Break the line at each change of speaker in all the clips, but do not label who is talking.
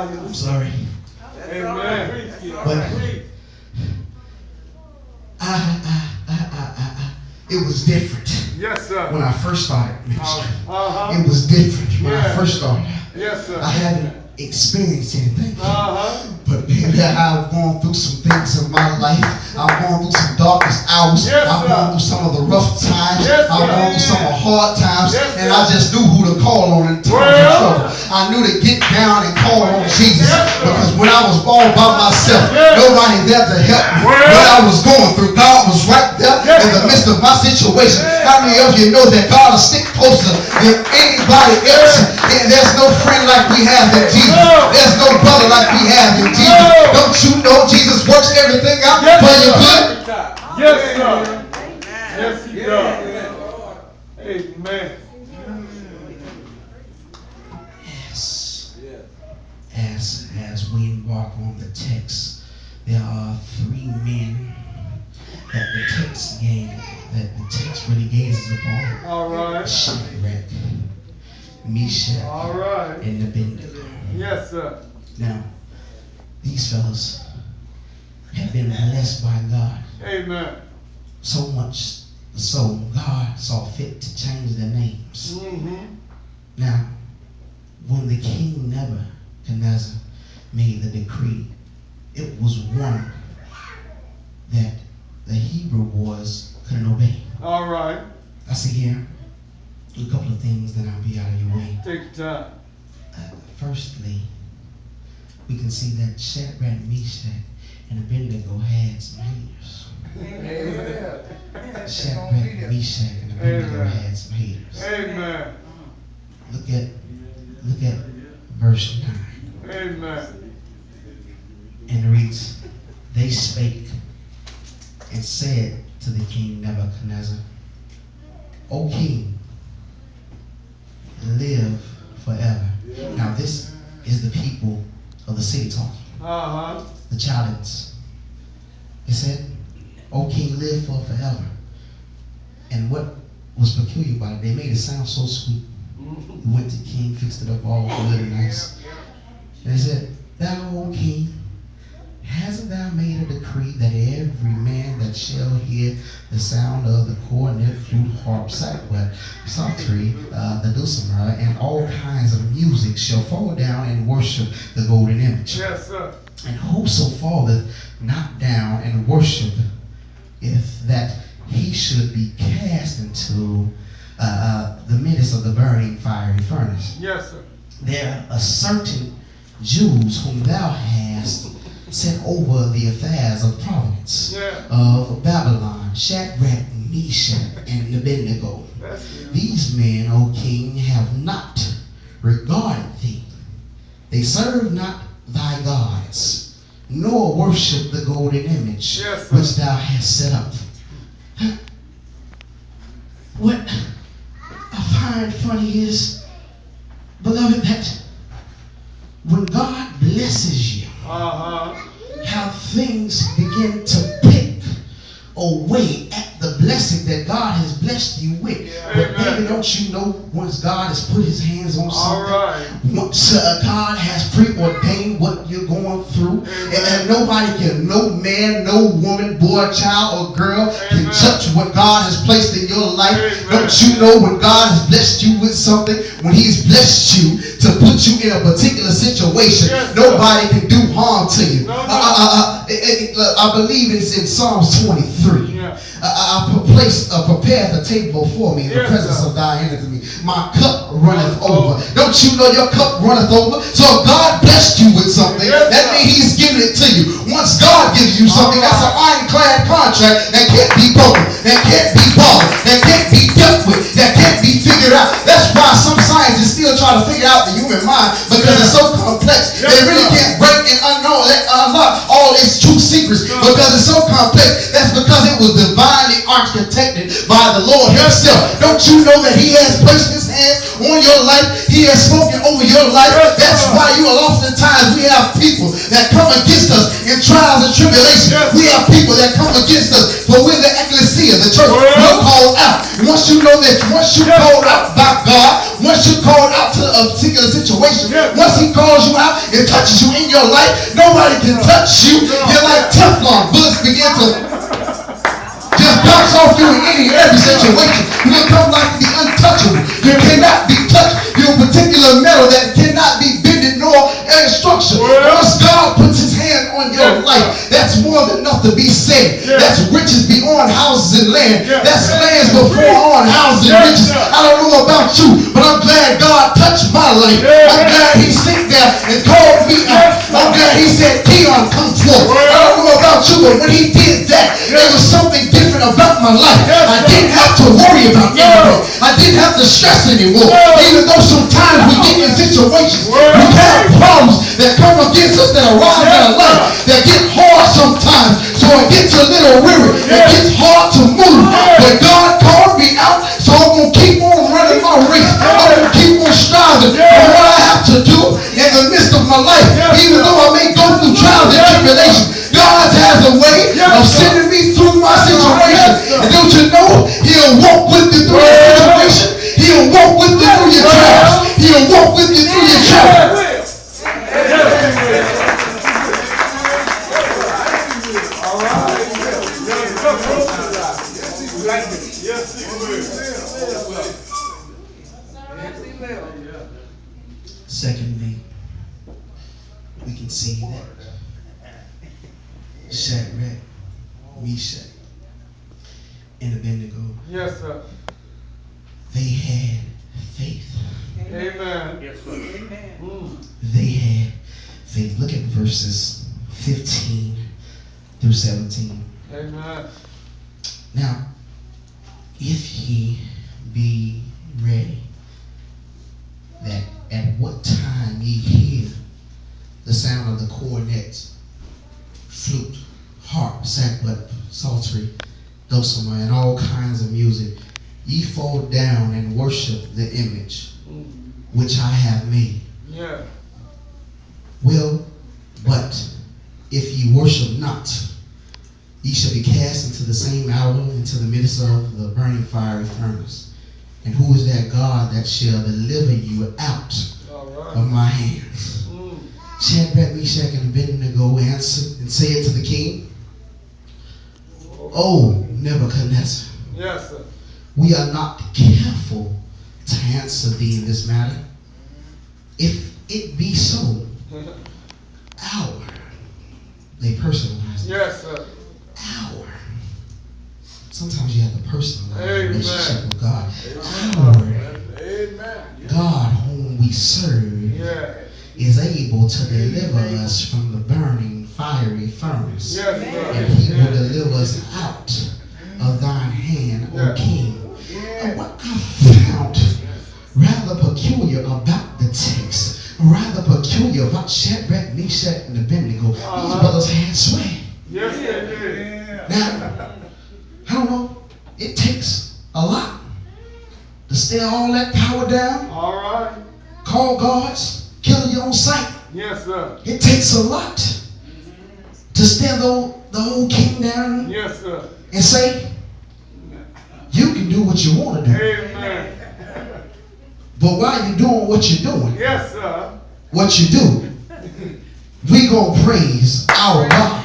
I'm sorry.
Amen.
But it was different.
Yes, sir.
When I first started ministry.
Uh-huh.
It was different when I first started.
Yes, sir.
I haven't experienced anything.
Uh-huh.
But baby, I've gone through some things in my life. I've gone through some darkest hours.
Yes,
I've gone through some of the rough times.
Yes,
I've gone through some of the hard times.
Yes,
and I just knew who to call on in times of trouble. I knew to get down and call on Jesus. Because when I was all by myself, nobody there to help me. What I was going through, God was right there in the midst of my situation. How many of you know that God will stick closer than anybody else? And there's no friend like we have in Jesus. There's no brother like we have in Jesus. Don't you know Jesus works everything out for your good?
Yes, sir. Yes, he does. Amen.
Yes. As we walk on the text, there are three men that the text really gazes upon.
All right.
Shadrach, Meshach, and Abednego.
Yes, sir.
Now, these fellas have been blessed by God.
Amen.
So much so God saw fit to change their names.
Mm-hmm.
Now, when the king Nebuchadnezzar made the decree, it was one that the Hebrew boys couldn't obey.
All right.
I see here a couple of things, then I'll be out of your way.
Take your time.
Firstly, we can see that Shadrach, Meshach, and Abednego had some haters. Shadrach, Meshach, and Abednego had some haters.
Amen.
Look at verse 9.
Amen.
And it reads, they spake and said to the king Nebuchadnezzar, O king, live forever. Now this is the people of the city talking.
Uh-huh.
The Chaldeans. It said, O king, live forever. And what was peculiar about it, they made it sound so sweet. We went to king, fixed it up all good and nice. And they said, thou, O king, hasn't thou made a decree that every man that shall hear the sound of the cornet, flute, harp, sackbut, psaltery, the dulcimer, and all kinds of music shall fall down and worship the golden image?
Yes, sir.
And whoso falleth not down and worship, if that he should be cast into the midst of the burning fiery furnace.
Yes, sir.
There are certain Jews whom thou hast set over the affairs of province of Babylon, Shadrach, Meshach, and Abednego. These men, O king, have not regarded thee. They serve not thy gods, nor worship the golden image which thou hast set up. What I find funny is, beloved, that when God blesses you, how things begin to pick away at the blessing that God has blessed you with. But baby, don't you know, once God has put his hands on something, once God has preordained what you're going through, and nobody can, no man, no woman, boy, child, or girl can touch what God has placed in your life. Don't you know, when God has blessed you with something, when he's blessed you to put you in a particular situation, nobody can do harm to you. I believe it's in Psalms 23. Prepare the table before me in the presence of thy enemies. My cup runneth over. Don't you know your cup runneth over? So if God blessed you with something, that means he's giving it to you. Once God gives you something, that's an ironclad contract that can't be broken, that can't be bothered, that can't be dealt with, that can't be figured out. That's why some scientists still try to figure out the human mind, because it's so complex. They really can't break and unlock all its true secrets, because it's so complex. That's because it was divinely architected by the Lord himself. Don't you know that he has placed his hands on your life. He has spoken over your life. That's why you are oftentimes, we have people that come against us in trials and tribulations. We have people that come against us, but we're the ecclesia, the church. We're called out. Once you know that, once you're called out by God, once you're called out to a particular situation, once he calls you out and touches you in your life, nobody can touch you. You're like Teflon. Bullets begin to just bounce off you in any and every situation. You become like the untouchable. You cannot be touched. You're a particular metal that cannot be bended nor instruction. Once God puts his hand on your life, that's more than enough to be said. That's riches beyond houses and land. That's lands before on houses and riches. I don't know about you, but I'm glad God touched my life. I'm glad he sat there and called me out. I'm glad he said, Keyon, come forth. I don't know about you, but when he did that, there was something different about my life. I didn't have to worry about anything. I didn't have to stress anymore. Even though sometimes we get in situations, we have problems that come against us, that arise in our life, that get hard sometimes. So it gets a little weary. It gets hard to move. But God called me out, so I'm going to keep on running my race. I'm going to keep on striving for what I have to do in the midst of my life. Even though I may go through trials and tribulations, God has a way of sending me through my situation. And don't you know, he'll walk with you through your situation. He'll walk with you through your trials. He'll walk with you through your trials. Secondly, we can see that Shadrach, Meshach, and Abednego,
yes, sir,
they had faith.
Amen.
Yes, sir. Amen.
They had faith. Look at verses 15 through 17.
Amen.
Now, if ye be ready, that at what time ye hear the sound of the cornet, flute, harp, sackbut, psaltery, dulcimer, and all kinds of music, ye fall down and worship the image which I have made.
Yeah.
Well, but if ye worship not, ye shall be cast into the same hour, into the midst of the burning fiery furnace. And who is that God that shall deliver you out of my hands? Shadrach, Meshach, and Abednego answered and said to the king, O Nebuchadnezzar,
yes, sir,
we are not careful to answer thee in this matter. If it be so, our, they personalize it.
Yes, sir.
Our. Sometimes you have to personalize a relationship with God.
Amen.
God whom we serve is able to deliver us from the burning fiery furnace.
Yes,
and he will deliver us out of thine hand, O king. And what I found rather peculiar about the text, rather peculiar about Shadrach, Meshach, and Abednego, these brothers had swag.
Yes, they did.
Now, I don't know, it takes a lot to stare all that power down.
All right.
Call guards, kill you on sight.
Yes, sir.
It takes a lot to stare the old king down.
Yes, sir.
And say, you can do what you want to do.
Amen.
But while you're doing what you're doing,
yes, sir,
what you do, we gonna praise our God.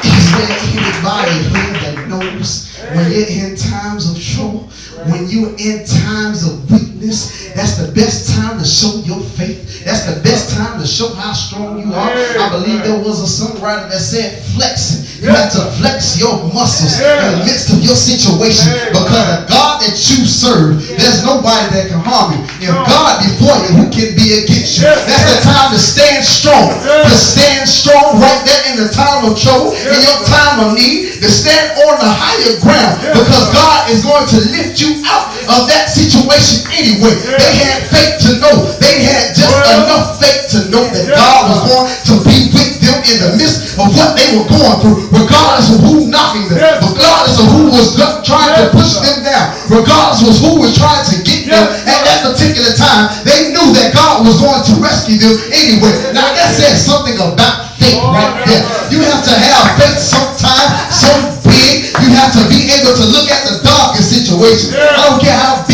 Is there anybody here that knows when you're in times of trouble, when you're in times of weakness, that's the best time to show your faith. That's the best time to show how strong you are. I believe there was a songwriter that said flexing. You have to flex your muscles in the midst of your situation, because the God that you serve, there's nobody that can harm you. If God before you, who can be against you? That's the time to stand strong. To stand strong right there in the time of trouble, in your time of need, to stand on the higher ground, because God is going to lift you out of that situation anyway. They had faith to know. They had just enough faith to know that God was going to be with them in the midst of what they were going through, regardless of who knocking them, regardless of who was trying to push them down, regardless of who was trying to get them at that particular time, they knew that God was going to rescue them anyway. Now that says something about faith right there. You have to have faith sometimes so big, you have to be able to look at the darkest situation. I don't care how big